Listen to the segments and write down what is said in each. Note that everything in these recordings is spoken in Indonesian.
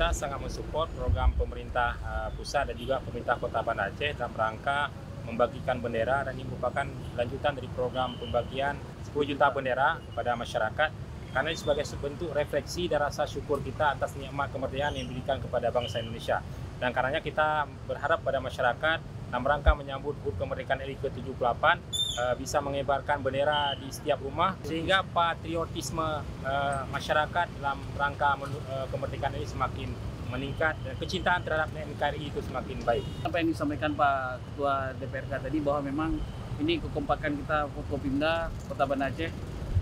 kita sangat mensupport program pemerintah pusat dan juga pemerintah Kota Banda Aceh dalam rangka membagikan bendera, dan ini merupakan lanjutan dari program pembagian 10 juta bendera kepada masyarakat, karena ini sebagai bentuk refleksi dan rasa syukur kita atas nikmat kemerdekaan yang diberikan kepada bangsa Indonesia. Dan karenanya kita berharap pada masyarakat dalam rangka menyambut HUT kemerdekaan RI ke-78 bisa mengibarkan bendera di setiap rumah, sehingga patriotisme masyarakat dalam rangka kemerdekaan ini semakin meningkat dan kecintaan terhadap NKRI itu semakin baik. Apa yang disampaikan Pak Ketua DPRK tadi, bahwa memang ini kekompakan kita Forkopimda Kota Banda Aceh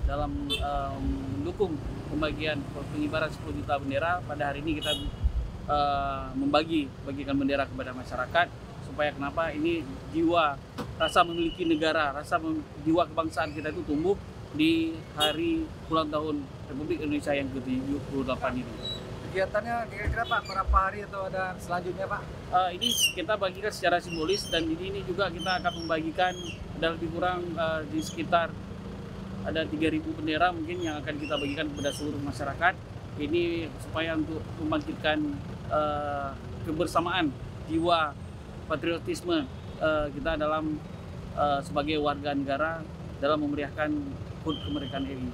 dalam mendukung pembagian pengibaran 10 juta bendera. Pada hari ini kita bagikan bendera kepada masyarakat, supaya kenapa ini jiwa rasa memiliki negara, jiwa kebangsaan kita itu tumbuh di hari ulang tahun Republik Indonesia yang ke-78 ini. Kegiatannya kira-kira Pak, berapa hari atau ada selanjutnya Pak? Ini kita bagikan secara simbolis, dan ini juga kita akan membagikan ada lebih kurang di sekitar ada 3.000 bendera mungkin yang akan kita bagikan kepada seluruh masyarakat. Ini supaya untuk membangkitkan kebersamaan, jiwa patriotisme kita dalam sebagai warga negara dalam memeriahkan HUT kemerdekaan RI.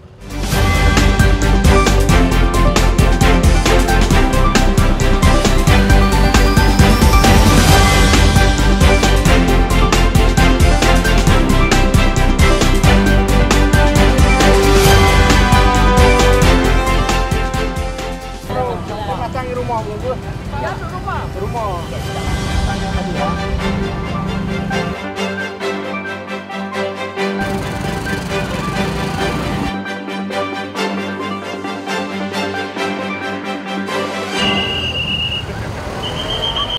Pasang di rumah, rumah.